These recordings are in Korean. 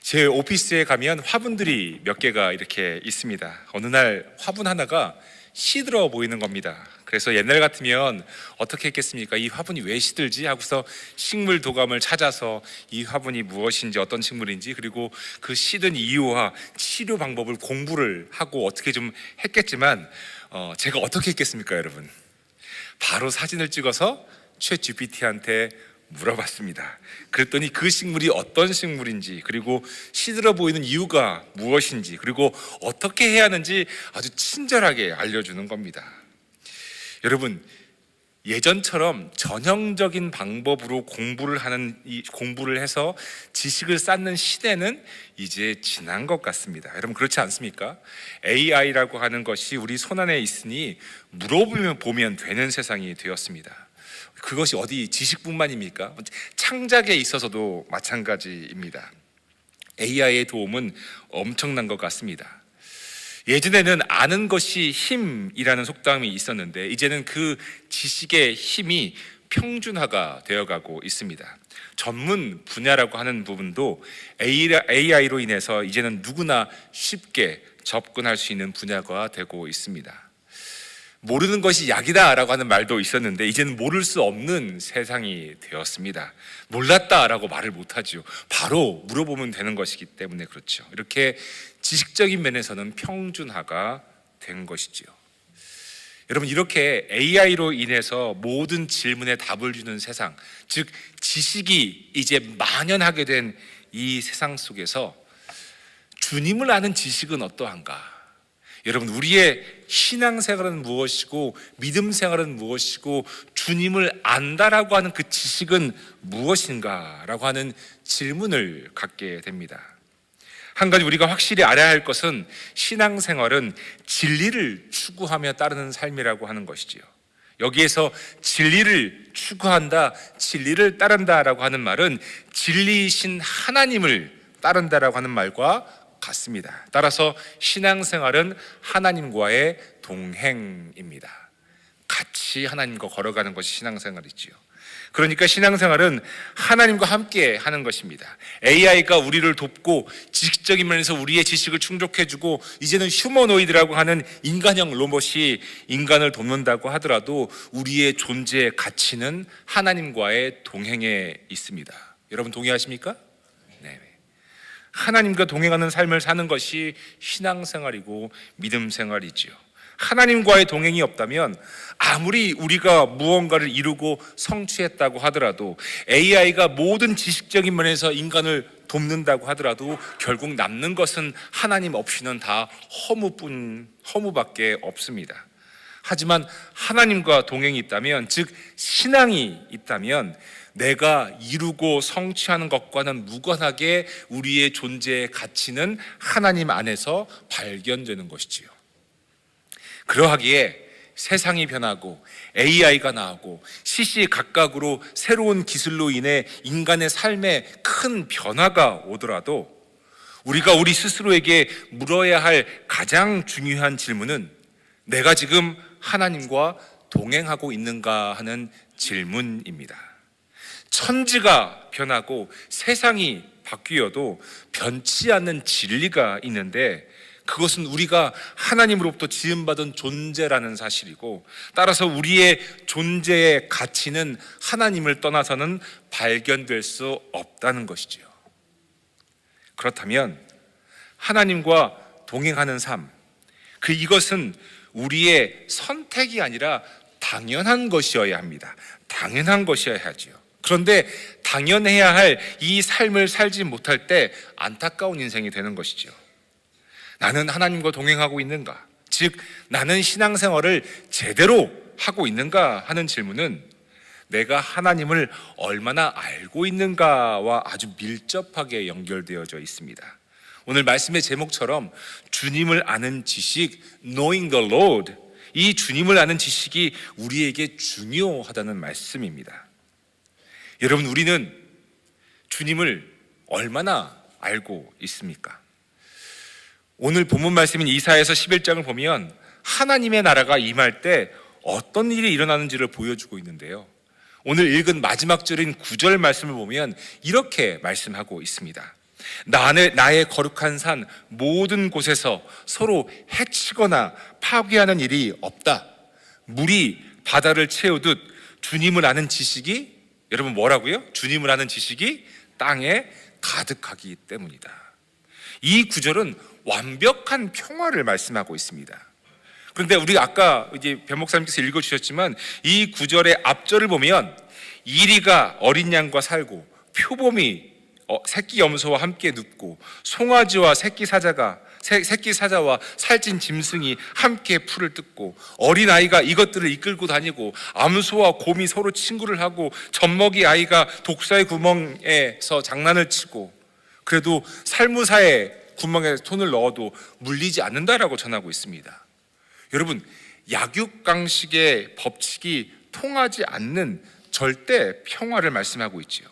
제 오피스에 가면 화분들이 몇 개가 이렇게 있습니다. 어느 날 화분 하나가 시들어 보이는 겁니다. 그래서 옛날 같으면 어떻게 했겠습니까? 이 화분이 왜 시들지? 하고서 식물 도감을 찾아서 이 화분이 무엇인지, 어떤 식물인지, 그리고 그 시든 이유와 치료 방법을 공부를 하고 어떻게 좀 했겠지만 제가 어떻게 했겠습니까, 여러분? 바로 사진을 찍어서 챗 GPT한테 물어봤습니다. 그랬더니 그 식물이 어떤 식물인지, 그리고 시들어 보이는 이유가 무엇인지, 그리고 어떻게 해야 하는지 아주 친절하게 알려주는 겁니다. 여러분, 예전처럼 전형적인 방법으로 공부를 해서 지식을 쌓는 시대는 이제 지난 것 같습니다. 여러분, 그렇지 않습니까? AI라고 하는 것이 우리 손안에 있으니 물어보면 되는 세상이 되었습니다. 그것이 어디 지식뿐만입니까? 창작에 있어서도 마찬가지입니다. AI의 도움은 엄청난 것 같습니다. 예전에는 아는 것이 힘이라는 속담이 있었는데 이제는 그 지식의 힘이 평준화가 되어가고 있습니다. 전문 분야라고 하는 부분도 AI로 인해서 이제는 누구나 쉽게 접근할 수 있는 분야가 되고 있습니다. 모르는 것이 약이다라고 하는 말도 있었는데 이제는 모를 수 없는 세상이 되었습니다. 몰랐다라고 말을 못하죠. 바로 물어보면 되는 것이기 때문에 그렇죠. 이렇게 지식적인 면에서는 평준화가 된 것이지요. 여러분, 이렇게 AI로 인해서 모든 질문에 답을 주는 세상, 즉 지식이 이제 만연하게 된 이 세상 속에서 주님을 아는 지식은 어떠한가? 여러분, 우리의 신앙생활은 무엇이고 믿음 생활은 무엇이고 주님을 안다라고 하는 그 지식은 무엇인가라고 하는 질문을 갖게 됩니다. 한 가지 우리가 확실히 알아야 할 것은 신앙생활은 진리를 추구하며 따르는 삶이라고 하는 것이지요. 여기에서 진리를 추구한다, 진리를 따른다라고 하는 말은 진리이신 하나님을 따른다라고 하는 말과 같습니다. 따라서 신앙생활은 하나님과의 동행입니다. 같이 하나님과 걸어가는 것이 신앙생활이지요. 그러니까 신앙생활은 하나님과 함께 하는 것입니다. AI가 우리를 돕고 지식적인 면에서 우리의 지식을 충족해주고 이제는 휴머노이드라고 하는 인간형 로봇이 인간을 돕는다고 하더라도 우리의 존재의 가치는 하나님과의 동행에 있습니다. 여러분, 동의하십니까? 네. 하나님과 동행하는 삶을 사는 것이 신앙생활이고 믿음생활이지요. 하나님과의 동행이 없다면 아무리 우리가 무언가를 이루고 성취했다고 하더라도 AI가 모든 지식적인 면에서 인간을 돕는다고 하더라도 결국 남는 것은 하나님 없이는 다 허무밖에 없습니다. 하지만 하나님과 동행이 있다면, 즉 신앙이 있다면 내가 이루고 성취하는 것과는 무관하게 우리의 존재의 가치는 하나님 안에서 발견되는 것이지요. 그러하기에 세상이 변하고 AI가 나오고 시시각각으로 새로운 기술로 인해 인간의 삶에 큰 변화가 오더라도 우리가 우리 스스로에게 물어야 할 가장 중요한 질문은 내가 지금 하나님과 동행하고 있는가 하는 질문입니다. 천지가 변하고 세상이 바뀌어도 변치 않는 진리가 있는데 그것은 우리가 하나님으로부터 지음받은 존재라는 사실이고, 따라서 우리의 존재의 가치는 하나님을 떠나서는 발견될 수 없다는 것이지요. 그렇다면 하나님과 동행하는 삶, 이것은 우리의 선택이 아니라 당연한 것이어야 합니다. 당연한 것이어야 하지요. 그런데 당연해야 할 이 삶을 살지 못할 때 안타까운 인생이 되는 것이죠. 나는 하나님과 동행하고 있는가? 즉 나는 신앙생활을 제대로 하고 있는가 하는 질문은 내가 하나님을 얼마나 알고 있는가와 아주 밀접하게 연결되어져 있습니다. 오늘 말씀의 제목처럼 주님을 아는 지식, knowing the Lord, 이 주님을 아는 지식이 우리에게 중요하다는 말씀입니다. 여러분, 우리는 주님을 얼마나 알고 있습니까? 오늘 본문 말씀인 이사야서 11장을 보면 하나님의 나라가 임할 때 어떤 일이 일어나는지를 보여주고 있는데요. 오늘 읽은 마지막 절인 9절 말씀을 보면 이렇게 말씀하고 있습니다. 나의 거룩한 산 모든 곳에서 서로 해치거나 파괴하는 일이 없다. 물이 바다를 채우듯 주님을 아는 지식이, 여러분 뭐라고요? 주님을 아는 지식이 땅에 가득하기 때문이다. 이 구절은 완벽한 평화를 말씀하고 있습니다. 그런데 우리 아까 이제 변 목사님께서 읽어주셨지만 이 구절의 앞절을 보면 이리가 어린 양과 살고 표범이 새끼 염소와 함께 눕고 송아지와 새끼 사자와 살찐 짐승이 함께 풀을 뜯고 어린아이가 이것들을 이끌고 다니고 암소와 곰이 서로 친구를 하고 젖먹이 아이가 독사의 구멍에서 장난을 치고 그래도 살무사의 구멍에 손을 넣어도 물리지 않는다라고 전하고 있습니다. 여러분, 약육강식의 법칙이 통하지 않는 절대 평화를 말씀하고 있지요.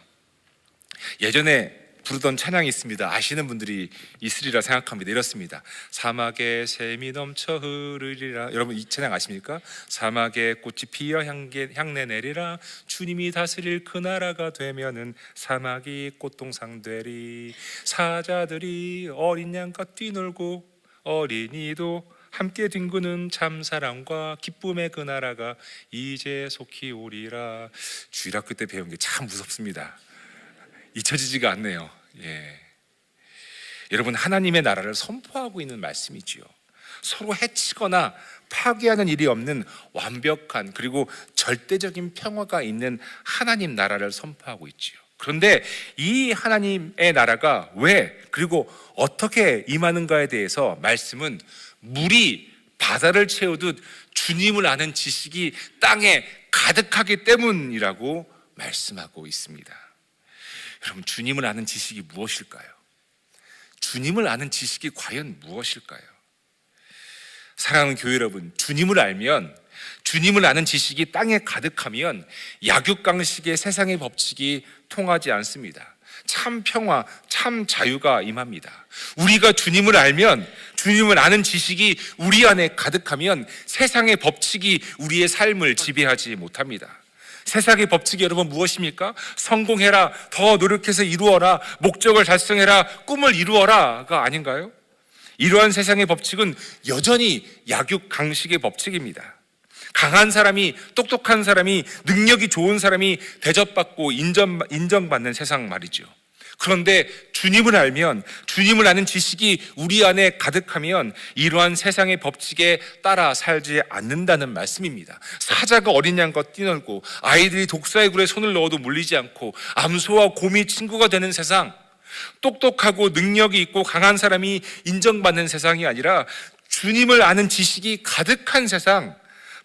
예전에 부르던 찬양이 있습니다. 아시는 분들이 있으리라 생각합니다. 이렇습니다. 사막에 샘이 넘쳐 흐르리라. 여러분 이 찬양 아십니까? 사막에 꽃이 피어 향내 내리라. 주님이 다스릴 그 나라가 되면은 사막이 꽃동산 되리. 사자들이 어린 양과 뛰놀고 어린이도 함께 뒹구는 참사랑과 기쁨의 그 나라가 이제 속히 오리라. 주일학교 때 배운 게 참 무섭습니다. 잊혀지지가 않네요. 예. 여러분, 하나님의 나라를 선포하고 있는 말씀이지요. 서로 해치거나 파괴하는 일이 없는 완벽한 그리고 절대적인 평화가 있는 하나님 나라를 선포하고 있지요. 그런데 이 하나님의 나라가 왜 그리고 어떻게 임하는가에 대해서 말씀은 물이 바다를 채우듯 주님을 아는 지식이 땅에 가득하기 때문이라고 말씀하고 있습니다. 여러분, 주님을 아는 지식이 무엇일까요? 주님을 아는 지식이 과연 무엇일까요? 사랑하는 교회 여러분, 주님을 알면, 주님을 아는 지식이 땅에 가득하면 약육강식의 세상의 법칙이 통하지 않습니다. 참 평화, 참 자유가 임합니다. 우리가 주님을 알면, 주님을 아는 지식이 우리 안에 가득하면 세상의 법칙이 우리의 삶을 지배하지 못합니다. 세상의 법칙이 여러분 무엇입니까? 성공해라, 더 노력해서 이루어라, 목적을 달성해라, 꿈을 이루어라가 아닌가요? 이러한 세상의 법칙은 여전히 약육강식의 법칙입니다. 강한 사람이, 똑똑한 사람이, 능력이 좋은 사람이 대접받고 인정받는 세상 말이죠. 그런데 주님을 알면, 주님을 아는 지식이 우리 안에 가득하면 이러한 세상의 법칙에 따라 살지 않는다는 말씀입니다. 사자가 어린 양과 뛰놀고 아이들이 독사의 굴에 손을 넣어도 물리지 않고 암소와 곰이 친구가 되는 세상, 똑똑하고 능력이 있고 강한 사람이 인정받는 세상이 아니라 주님을 아는 지식이 가득한 세상,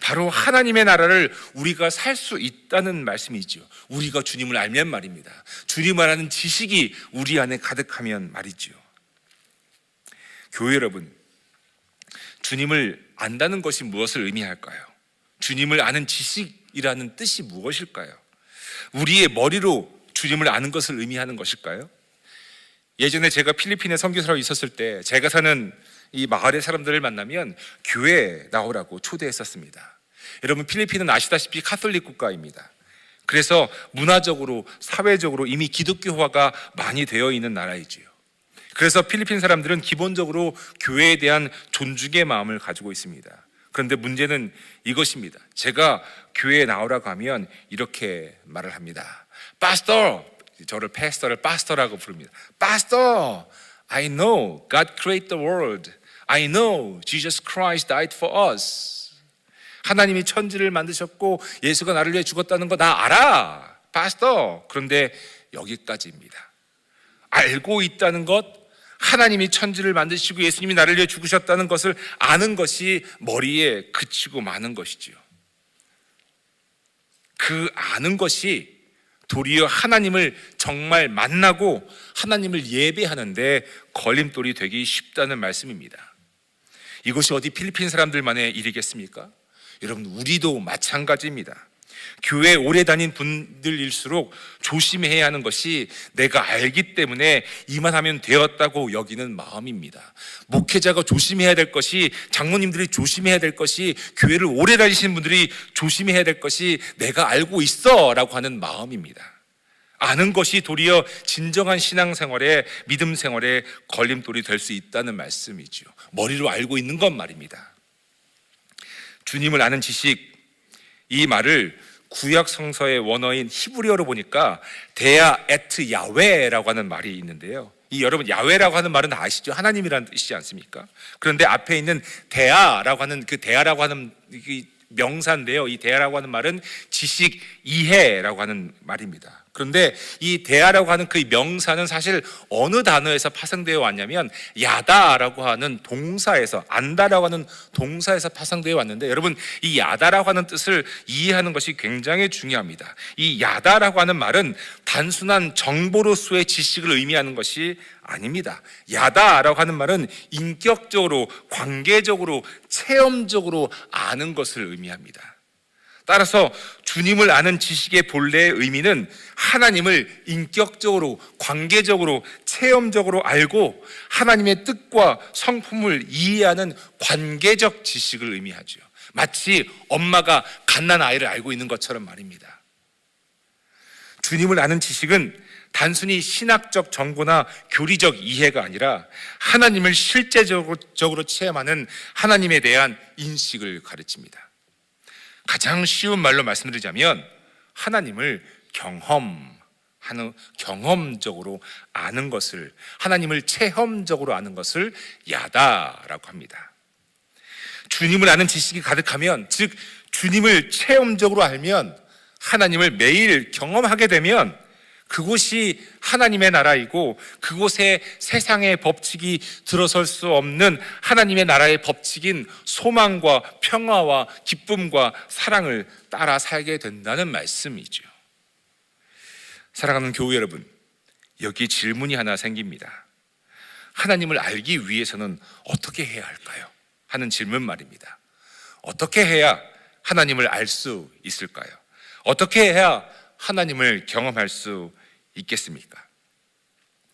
바로 하나님의 나라를 우리가 살 수 있다는 말씀이죠. 우리가 주님을 알면 말입니다. 주님을 아는 지식이 우리 안에 가득하면 말이죠. 교회 여러분, 주님을 안다는 것이 무엇을 의미할까요? 주님을 아는 지식이라는 뜻이 무엇일까요? 우리의 머리로 주님을 아는 것을 의미하는 것일까요? 예전에 제가 필리핀에 선교사로 있었을 때 제가 사는 이 마을의 사람들을 만나면 교회에 나오라고 초대했었습니다. 여러분, 필리핀은 아시다시피 카톨릭 국가입니다. 그래서 문화적으로, 사회적으로 이미 기독교화가 많이 되어 있는 나라이지요. 그래서 필리핀 사람들은 기본적으로 교회에 대한 존중의 마음을 가지고 있습니다. 그런데 문제는 이것입니다. 제가 교회에 나오라고 하면 이렇게 말을 합니다. 파스터, 저를 패스터를 파스터라고 부릅니다. 파스터, I know God created the world. I know Jesus Christ died for us. 하나님이 천지를 만드셨고 예수가 나를 위해 죽었다는 거 나 알아, 파스터. 그런데 여기까지입니다. 알고 있다는 것, 하나님이 천지를 만드시고 예수님이 나를 위해 죽으셨다는 것을 아는 것이 머리에 그치고 마는 것이지요. 그 아는 것이 도리어 하나님을 정말 만나고 하나님을 예배하는데 걸림돌이 되기 쉽다는 말씀입니다. 이것이 어디 필리핀 사람들만의 일이겠습니까? 여러분, 우리도 마찬가지입니다. 교회 오래 다닌 분들일수록 조심해야 하는 것이 내가 알기 때문에 이만하면 되었다고 여기는 마음입니다. 목회자가 조심해야 될 것이, 장로님들이 조심해야 될 것이, 교회를 오래 다니시는 분들이 조심해야 될 것이 내가 알고 있어 라고 하는 마음입니다. 아는 것이 도리어 진정한 신앙생활의 믿음 생활의 걸림돌이 될 수 있다는 말씀이죠. 머리로 알고 있는 것 말입니다. 주님을 아는 지식, 이 말을 구약 성서의 원어인 히브리어로 보니까 데아 에트 야훼라고 하는 말이 있는데요. 여러분, 야훼라고 하는 말은 아시죠? 하나님이라는 뜻이지 않습니까? 그런데 앞에 있는 데아라고 하는 그 데아라고 하는 명사인데요. 이 데아라고 하는 말은 지식, 이해라고 하는 말입니다. 그런데 이 데아라고 하는 그 명사는 사실 어느 단어에서 파생되어 왔냐면 야다라고 하는 동사에서, 안다라고 하는 동사에서 파생되어 왔는데, 여러분, 이 야다라고 하는 뜻을 이해하는 것이 굉장히 중요합니다. 이 야다라고 하는 말은 단순한 정보로서의 지식을 의미하는 것이 아닙니다. 야다라고 하는 말은 인격적으로, 관계적으로, 체험적으로 아는 것을 의미합니다. 따라서 주님을 아는 지식의 본래의 의미는 하나님을 인격적으로, 관계적으로, 체험적으로 알고 하나님의 뜻과 성품을 이해하는 관계적 지식을 의미하죠. 마치 엄마가 갓난 아이를 알고 있는 것처럼 말입니다. 주님을 아는 지식은 단순히 신학적 정보나 교리적 이해가 아니라 하나님을 실제적으로 체험하는 하나님에 대한 인식을 가르칩니다. 가장 쉬운 말로 말씀드리자면 하나님을 경험적으로 아는 것을, 하나님을 체험적으로 아는 것을 야다라고 합니다. 주님을 아는 지식이 가득하면, 즉 주님을 체험적으로 알면, 하나님을 매일 경험하게 되면 그곳이 하나님의 나라이고 그곳에 세상의 법칙이 들어설 수 없는 하나님의 나라의 법칙인 소망과 평화와 기쁨과 사랑을 따라 살게 된다는 말씀이죠. 사랑하는 교우 여러분, 여기 질문이 하나 생깁니다. 하나님을 알기 위해서는 어떻게 해야 할까요? 하는 질문 말입니다. 어떻게 해야 하나님을 알 수 있을까요? 어떻게 해야 하나님을 경험할 수 있겠습니까?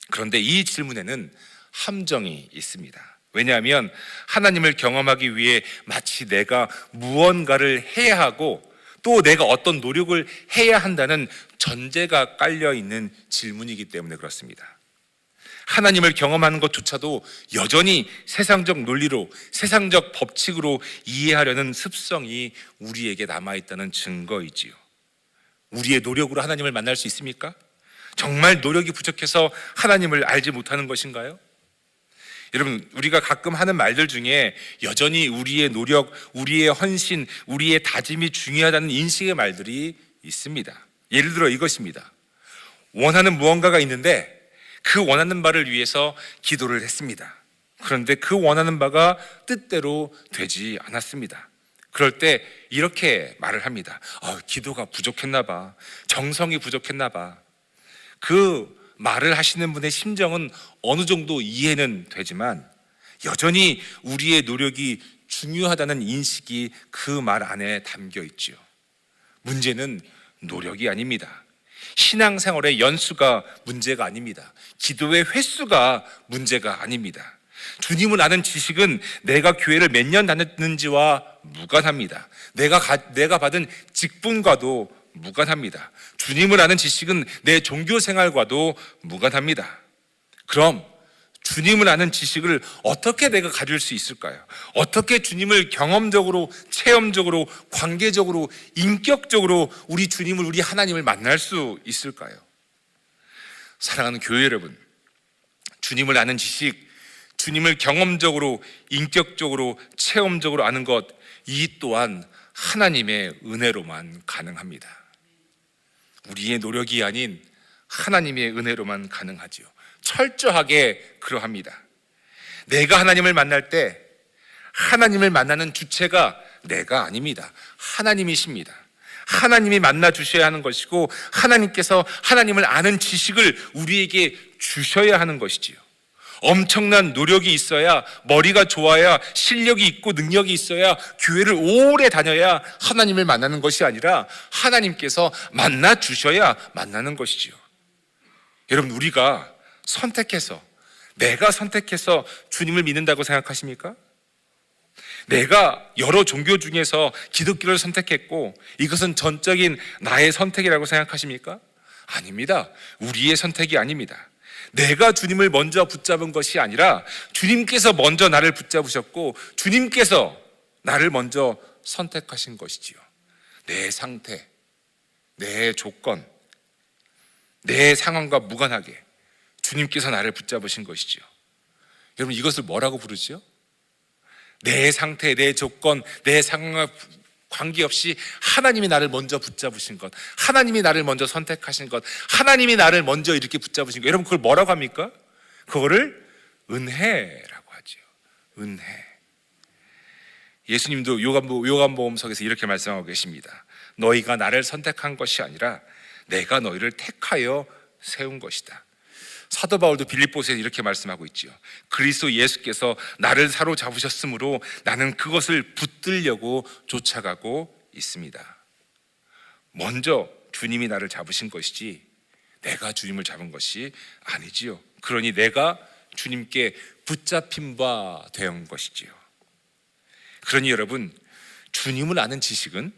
그런데 이 질문에는 함정이 있습니다. 왜냐하면 하나님을 경험하기 위해 마치 내가 무언가를 해야 하고 또 내가 어떤 노력을 해야 한다는 전제가 깔려 있는 질문이기 때문에 그렇습니다. 하나님을 경험하는 것조차도 여전히 세상적 논리로, 세상적 법칙으로 이해하려는 습성이 우리에게 남아있다는 증거이지요. 우리의 노력으로 하나님을 만날 수 있습니까? 정말 노력이 부족해서 하나님을 알지 못하는 것인가요? 여러분, 우리가 가끔 하는 말들 중에 여전히 우리의 노력, 우리의 헌신, 우리의 다짐이 중요하다는 인식의 말들이 있습니다. 예를 들어 이것입니다. 원하는 무언가가 있는데 그 원하는 바를 위해서 기도를 했습니다. 그런데 그 원하는 바가 뜻대로 되지 않았습니다. 그럴 때 이렇게 말을 합니다. 기도가 부족했나 봐. 정성이 부족했나 봐. 그 말을 하시는 분의 심정은 어느 정도 이해는 되지만 여전히 우리의 노력이 중요하다는 인식이 그 말 안에 담겨 있지요. 문제는 노력이 아닙니다. 신앙생활의 연수가 문제가 아닙니다. 기도의 횟수가 문제가 아닙니다. 주님을 아는 지식은 내가 교회를 몇 년 다녔는지와 무관합니다. 내가 받은 직분과도 무관합니다. 주님을 아는 지식은 내 종교 생활과도 무관합니다. 그럼 주님을 아는 지식을 어떻게 내가 가질 수 있을까요? 어떻게 주님을 경험적으로, 체험적으로, 관계적으로, 인격적으로 우리 주님을, 우리 하나님을 만날 수 있을까요? 사랑하는 교회 여러분, 주님을 아는 지식, 주님을 경험적으로, 인격적으로, 체험적으로 아는 것, 이 또한 하나님의 은혜로만 가능합니다. 우리의 노력이 아닌 하나님의 은혜로만 가능하지요. 철저하게 그러합니다. 내가 하나님을 만날 때 하나님을 만나는 주체가 내가 아닙니다. 하나님이십니다. 하나님이 만나 주셔야 하는 것이고 하나님께서 하나님을 아는 지식을 우리에게 주셔야 하는 것이지요. 엄청난 노력이 있어야, 머리가 좋아야, 실력이 있고 능력이 있어야, 교회를 오래 다녀야 하나님을 만나는 것이 아니라 하나님께서 만나 주셔야 만나는 것이지요. 여러분, 우리가 내가 선택해서 주님을 믿는다고 생각하십니까? 내가 여러 종교 중에서 기독교를 선택했고 이것은 전적인 나의 선택이라고 생각하십니까? 아닙니다. 우리의 선택이 아닙니다. 내가 주님을 먼저 붙잡은 것이 아니라 주님께서 먼저 나를 붙잡으셨고 주님께서 나를 먼저 선택하신 것이지요. 내 상태, 내 조건, 내 상황과 무관하게 주님께서 나를 붙잡으신 것이지요. 여러분, 이것을 뭐라고 부르죠? 내 상태, 내 조건, 내 상황과 관계없이 하나님이 나를 먼저 붙잡으신 것, 하나님이 나를 먼저 선택하신 것, 하나님이 나를 먼저 이렇게 붙잡으신 것, 여러분 그걸 뭐라고 합니까? 그거를 은혜라고 하죠. 은혜. 예수님도 요한복음서에서 이렇게 말씀하고 계십니다. 너희가 나를 선택한 것이 아니라 내가 너희를 택하여 세운 것이다. 사도 바울도 빌립보서에 이렇게 말씀하고 있죠. 그리스도 예수께서 나를 사로잡으셨으므로 나는 그것을 붙들려고 쫓아가고 있습니다. 먼저 주님이 나를 잡으신 것이지 내가 주님을 잡은 것이 아니지요. 그러니 내가 주님께 붙잡힌 바 되온 것이지요. 그러니 여러분, 주님을 아는 지식은,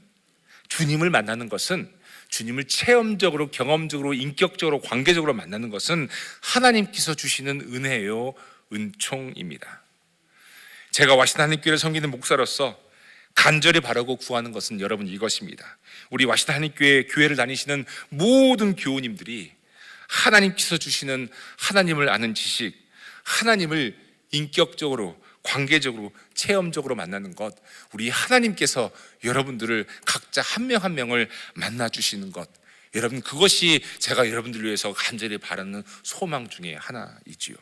주님을 만나는 것은, 주님을 체험적으로, 경험적으로, 인격적으로, 관계적으로 만나는 것은 하나님께서 주시는 은혜요, 은총입니다. 제가 와시탄 한인교회를 섬기는 목사로서 간절히 바라고 구하는 것은 여러분 이것입니다. 우리 와시탄 한인교회 교회를 다니시는 모든 교우님들이 하나님께서 주시는 하나님을 아는 지식, 하나님을 인격적으로, 관계적으로, 체험적으로 만나는 것, 우리 하나님께서 여러분들을 각자 한 명 한 명을 만나주시는 것, 여러분 그것이 제가 여러분들을 위해서 간절히 바라는 소망 중에 하나이지요.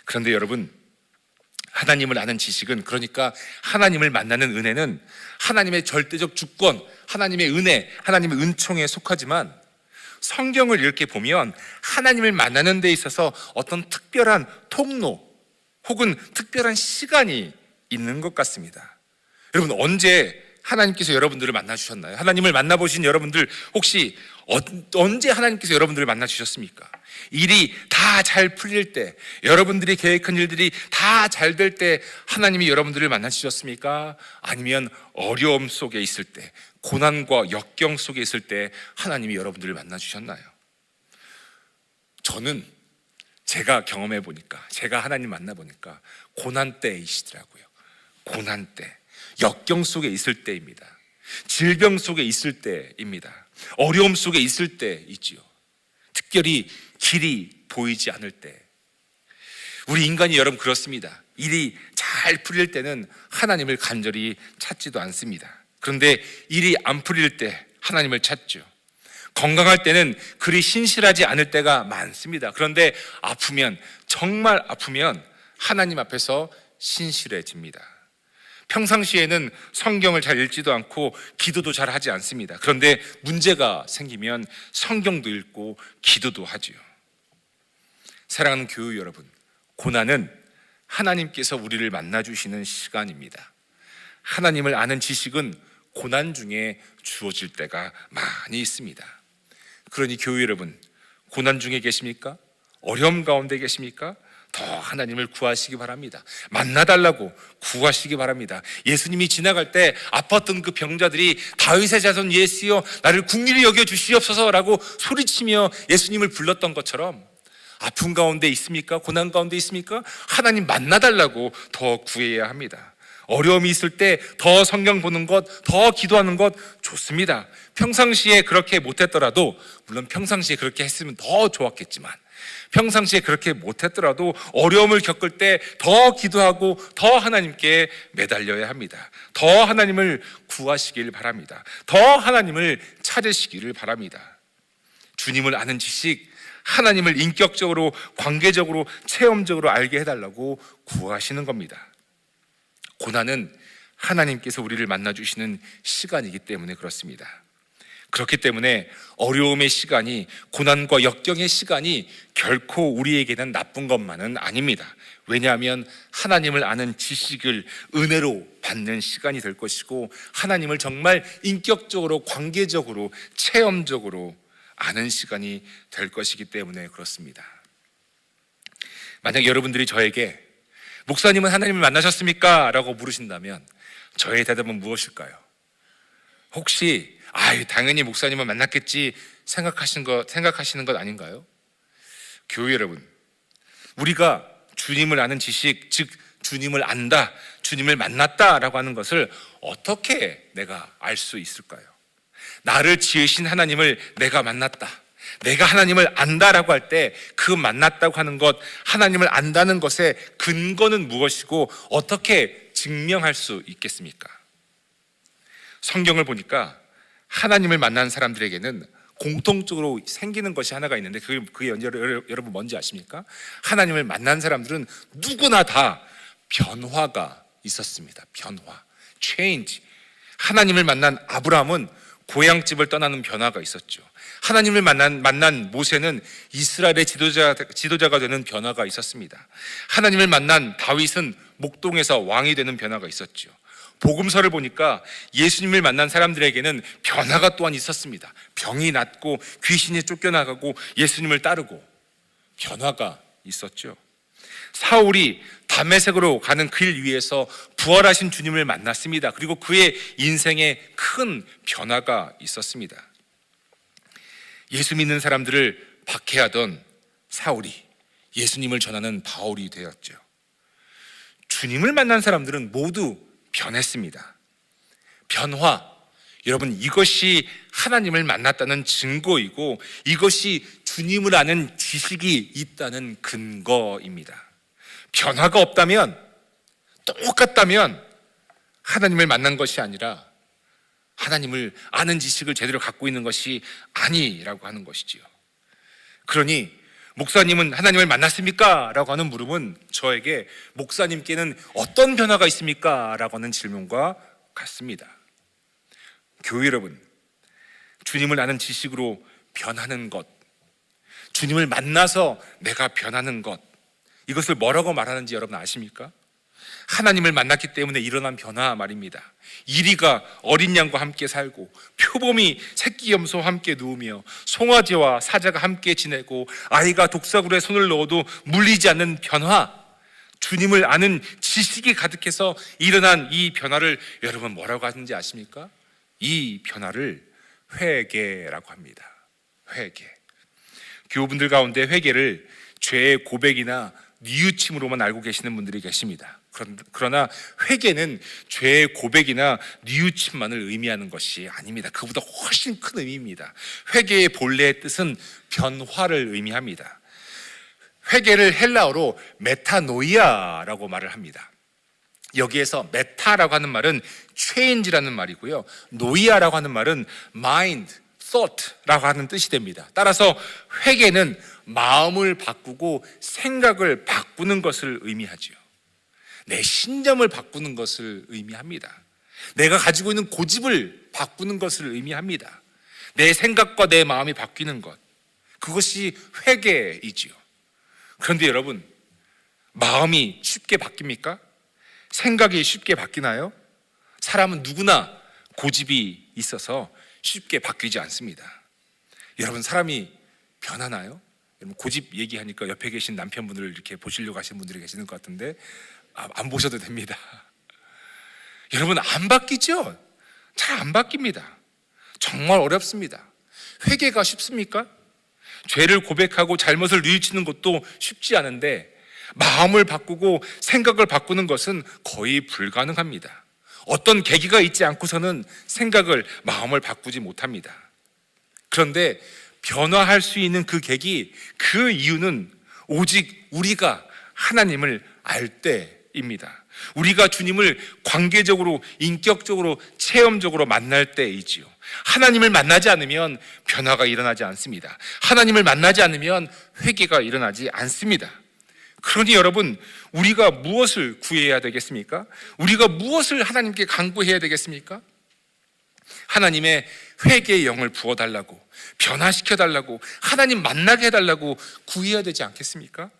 그런데 여러분, 하나님을 아는 지식은, 그러니까 하나님을 만나는 은혜는 하나님의 절대적 주권, 하나님의 은혜, 하나님의 은총에 속하지만 성경을 이렇게 보면 하나님을 만나는 데 있어서 어떤 특별한 통로 혹은 특별한 시간이 있는 것 같습니다. 여러분, 언제 하나님께서 여러분들을 만나주셨나요? 하나님을 만나보신 여러분들 혹시 언제 하나님께서 여러분들을 만나주셨습니까? 일이 다 잘 풀릴 때, 여러분들이 계획한 일들이 다 잘 될 때 하나님이 여러분들을 만나주셨습니까? 아니면 어려움 속에 있을 때, 고난과 역경 속에 있을 때 하나님이 여러분들을 만나주셨나요? 저는 제가 경험해 보니까, 제가 하나님 만나보니까 고난 때이시더라고요. 고난 때, 역경 속에 있을 때입니다. 질병 속에 있을 때입니다. 어려움 속에 있을 때이지요. 특별히 길이 보이지 않을 때. 우리 인간이 여러분 그렇습니다. 일이 잘 풀릴 때는 하나님을 간절히 찾지도 않습니다. 그런데 일이 안 풀릴 때 하나님을 찾죠. 건강할 때는 그리 신실하지 않을 때가 많습니다. 그런데 아프면, 정말 아프면 하나님 앞에서 신실해집니다. 평상시에는 성경을 잘 읽지도 않고 기도도 잘 하지 않습니다. 그런데 문제가 생기면 성경도 읽고 기도도 하지요. 사랑하는 교우 여러분, 고난은 하나님께서 우리를 만나주시는 시간입니다. 하나님을 아는 지식은 고난 중에 주어질 때가 많이 있습니다. 그러니 교우 여러분, 고난 중에 계십니까? 어려움 가운데 계십니까? 더 하나님을 구하시기 바랍니다. 만나달라고 구하시기 바랍니다. 예수님이 지나갈 때 아팠던 그 병자들이 다윗의 자손 예수여 나를 긍휼히 여겨 주시옵소서라고 소리치며 예수님을 불렀던 것처럼, 아픔 가운데 있습니까? 고난 가운데 있습니까? 하나님 만나달라고 더 구해야 합니다. 어려움이 있을 때 더 성경 보는 것, 더 기도하는 것 좋습니다. 평상시에 그렇게 못했더라도, 물론 평상시에 그렇게 했으면 더 좋았겠지만, 평상시에 그렇게 못했더라도 어려움을 겪을 때 더 기도하고 더 하나님께 매달려야 합니다. 더 하나님을 구하시길 바랍니다. 더 하나님을 찾으시기를 바랍니다. 주님을 아는 지식, 하나님을 인격적으로, 관계적으로, 체험적으로 알게 해달라고 구하시는 겁니다. 고난은 하나님께서 우리를 만나주시는 시간이기 때문에 그렇습니다. 그렇기 때문에 어려움의 시간이, 고난과 역경의 시간이 결코 우리에게는 나쁜 것만은 아닙니다. 왜냐하면 하나님을 아는 지식을 은혜로 받는 시간이 될 것이고, 하나님을 정말 인격적으로, 관계적으로, 체험적으로 아는 시간이 될 것이기 때문에 그렇습니다. 만약 여러분들이 저에게 목사님은 하나님을 만나셨습니까? 라고 물으신다면 저의 대답은 무엇일까요? 혹시 당연히 목사님은 만났겠지 생각하시는 것 아닌가요? 교회 여러분, 우리가 주님을 아는 지식, 즉 주님을 안다, 주님을 만났다라고 하는 것을 어떻게 내가 알 수 있을까요? 나를 지으신 하나님을 내가 만났다, 내가 하나님을 안다라고 할 때 그 만났다고 하는 것, 하나님을 안다는 것의 근거는 무엇이고 어떻게 증명할 수 있겠습니까? 성경을 보니까 하나님을 만난 사람들에게는 공통적으로 생기는 것이 하나가 있는데 그게 여러분 뭔지 아십니까? 하나님을 만난 사람들은 누구나 다 변화가 있었습니다. 변화, change. 하나님을 만난 아브라함은 고향집을 떠나는 변화가 있었죠. 하나님을 만난 모세는 이스라엘의 지도자가 되는 변화가 있었습니다. 하나님을 만난 다윗은 목동에서 왕이 되는 변화가 있었죠. 복음서를 보니까 예수님을 만난 사람들에게는 변화가 또한 있었습니다. 병이 낫고 귀신이 쫓겨나가고 예수님을 따르고 변화가 있었죠. 사울이 다메섹으로 가는 길 위에서 부활하신 주님을 만났습니다. 그리고 그의 인생에 큰 변화가 있었습니다. 예수 믿는 사람들을 박해하던 사울이 예수님을 전하는 바울이 되었죠. 주님을 만난 사람들은 모두 변했습니다. 변화, 여러분, 이것이 하나님을 만났다는 증거이고 이것이 주님을 아는 지식이 있다는 근거입니다. 변화가 없다면, 똑같다면 하나님을 만난 것이 아니라 하나님을 아는 지식을 제대로 갖고 있는 것이 아니라고 하는 것이지요. 그러니 목사님은 하나님을 만났습니까? 라고 하는 물음은 저에게 목사님께는 어떤 변화가 있습니까? 라고 하는 질문과 같습니다. 교회 여러분, 주님을 아는 지식으로 변하는 것, 주님을 만나서 내가 변하는 것, 이것을 뭐라고 말하는지 여러분 아십니까? 하나님을 만났기 때문에 일어난 변화 말입니다. 이리가 어린 양과 함께 살고 표범이 새끼 염소와 함께 누우며 송아지와 사자가 함께 지내고 아이가 독사굴에 손을 넣어도 물리지 않는 변화, 주님을 아는 지식이 가득해서 일어난 이 변화를 여러분 뭐라고 하는지 아십니까? 이 변화를 회개라고 합니다. 회개. 교우분들 가운데 회개를 죄의 고백이나 뉘우침으로만 알고 계시는 분들이 계십니다. 그러나 회개는 죄의 고백이나 뉘우침만을 의미하는 것이 아닙니다. 그보다 훨씬 큰 의미입니다. 회개의 본래의 뜻은 변화를 의미합니다. 회개를 헬라어로 메타노이아라고 말을 합니다. 여기에서 메타라고 하는 말은 change라는 말이고요, 노이아라고 하는 말은 mind, thought라고 하는 뜻이 됩니다. 따라서 회개는 마음을 바꾸고 생각을 바꾸는 것을 의미하죠. 내 신념을 바꾸는 것을 의미합니다. 내가 가지고 있는 고집을 바꾸는 것을 의미합니다. 내 생각과 내 마음이 바뀌는 것, 그것이 회개이지요. 그런데 여러분, 마음이 쉽게 바뀝니까? 생각이 쉽게 바뀌나요? 사람은 누구나 고집이 있어서 쉽게 바뀌지 않습니다. 여러분, 사람이 변하나요? 여러분, 고집 얘기하니까 옆에 계신 남편분들을 이렇게 보시려고 하시는 분들이 계시는 것 같은데 안 보셔도 됩니다. 여러분, 안 바뀌죠? 잘 안 바뀝니다. 정말 어렵습니다. 회개가 쉽습니까? 죄를 고백하고 잘못을 뉘우치는 것도 쉽지 않은데 마음을 바꾸고 생각을 바꾸는 것은 거의 불가능합니다. 어떤 계기가 있지 않고서는 생각을, 마음을 바꾸지 못합니다. 그런데 변화할 수 있는 그 계기, 그 이유는 오직 우리가 하나님을 알 때입니다. 우리가 주님을 관계적으로, 인격적으로, 체험적으로 만날 때이지요. 하나님을 만나지 않으면 변화가 일어나지 않습니다. 하나님을 만나지 않으면 회개가 일어나지 않습니다. 그러니 여러분, 우리가 무엇을 구해야 되겠습니까? 우리가 무엇을 하나님께 간구해야 되겠습니까? 하나님의 회개의 영을 부어달라고, 변화시켜달라고, 하나님 만나게 해달라고 구해야 되지 않겠습니까?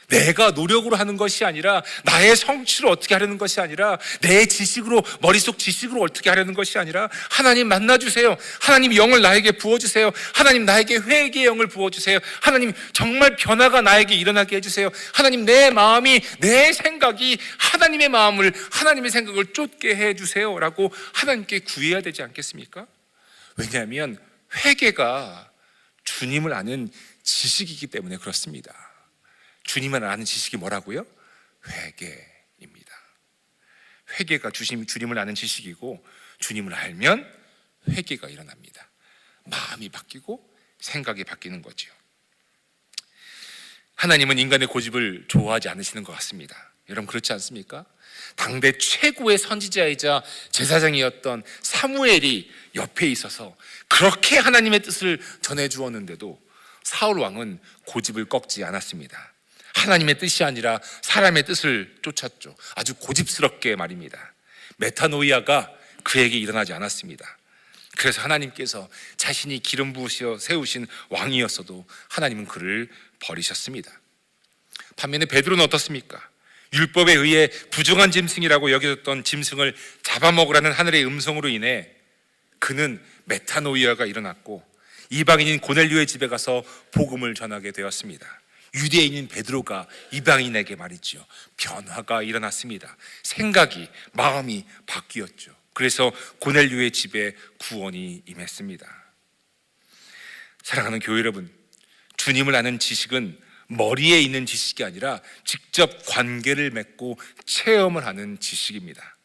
내가 노력으로 하는 것이 아니라, 나의 성취로 어떻게 하려는 것이 아니라, 내 지식으로, 머릿속 지식으로 어떻게 하려는 것이 아니라, 하나님 만나주세요. 하나님 영을 나에게 부어주세요. 하나님 나에게 회개의 영을 부어주세요. 하나님 정말 변화가 나에게 일어나게 해주세요. 하나님 내 마음이, 내 생각이 하나님의 마음을, 하나님의 생각을 쫓게 해주세요 라고 하나님께 구해야 되지 않겠습니까? 왜냐하면 회개가 주님을 아는 지식이기 때문에 그렇습니다. 주님을 아는 지식이 뭐라고요? 회개입니다. 회개가 주님을 아는 지식이고, 주님을 알면 회개가 일어납니다. 마음이 바뀌고 생각이 바뀌는 거죠. 하나님은 인간의 고집을 좋아하지 않으시는 것 같습니다. 여러분 그렇지 않습니까? 당대 최고의 선지자이자 제사장이었던 사무엘이 옆에 있어서 그렇게 하나님의 뜻을 전해주었는데도 사울 왕은 고집을 꺾지 않았습니다. 하나님의 뜻이 아니라 사람의 뜻을 쫓았죠. 아주 고집스럽게 말입니다. 메타노이아가 그에게 일어나지 않았습니다. 그래서 하나님께서 자신이 기름 부으셔 세우신 왕이었어도 하나님은 그를 버리셨습니다. 반면에 베드로는 어떻습니까? 율법에 의해 부정한 짐승이라고 여겨졌던 짐승을 잡아먹으라는 하늘의 음성으로 인해 그는 메타노이아가 일어났고 이방인인 고넬료의 집에 가서 복음을 전하게 되었습니다. 유대인인 베드로가 이방인에게 말이죠, 변화가 일어났습니다. 생각이, 마음이 바뀌었죠. 그래서 고넬료의 집에 구원이 임했습니다. 사랑하는 교회 여러분, 주님을 아는 지식은 머리에 있는 지식이 아니라 직접 관계를 맺고 체험을 하는 지식입니다.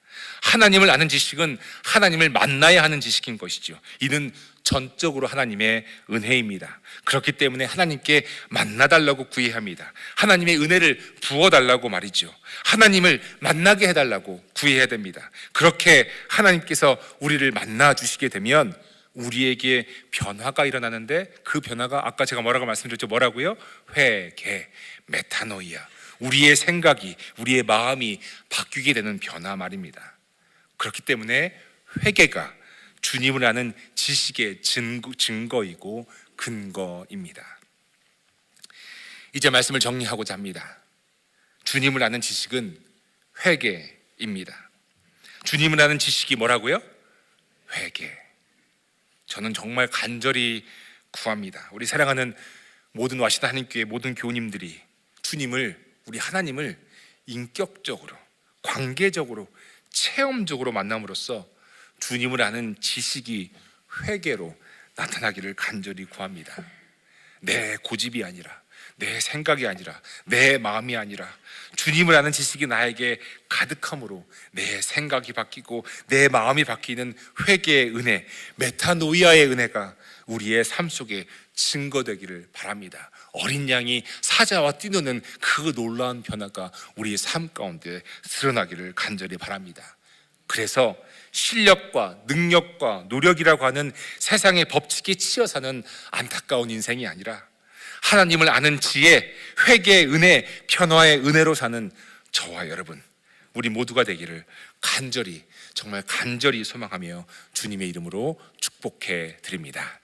하나님을 아는 지식은 하나님을 만나야 하는 지식인 것이죠. 이는 전적으로 하나님의 은혜입니다. 그렇기 때문에 하나님께 만나달라고 구해야 합니다. 하나님의 은혜를 부어달라고 말이죠. 하나님을 만나게 해달라고 구해야 됩니다. 그렇게 하나님께서 우리를 만나주시게 되면 우리에게 변화가 일어나는데, 그 변화가 아까 제가 뭐라고 말씀드렸죠? 뭐라고요? 회개, 메타노이아, 우리의 생각이, 우리의 마음이 바뀌게 되는 변화 말입니다. 그렇기 때문에 회개가 주님을 아는 지식의 증거이고 근거입니다. 이제 말씀을 정리하고자 합니다. 주님을 아는 지식은 회개입니다. 주님을 아는 지식이 뭐라고요? 회개. 저는 정말 간절히 구합니다. 우리 사랑하는 모든 와시다 한인교회 모든 교우님들이 주님을, 우리 하나님을 인격적으로, 관계적으로, 체험적으로 만남으로써 주님을 아는 지식이 회개로 나타나기를 간절히 구합니다. 내 고집이 아니라, 내 생각이 아니라, 내 마음이 아니라 주님을 아는 지식이 나에게 가득함으로 내 생각이 바뀌고 내 마음이 바뀌는 회개의 은혜, 메타노이아의 은혜가 우리의 삶 속에 증거되기를 바랍니다. 어린 양이 사자와 뛰노는 그 놀라운 변화가 우리의 삶 가운데 드러나기를 간절히 바랍니다. 그래서 실력과 능력과 노력이라고 하는 세상의 법칙에 치여 사는 안타까운 인생이 아니라 하나님을 아는 지혜, 회개의 은혜, 변화의 은혜로 사는 저와 여러분, 우리 모두가 되기를 간절히, 정말 간절히 소망하며 주님의 이름으로 축복해 드립니다.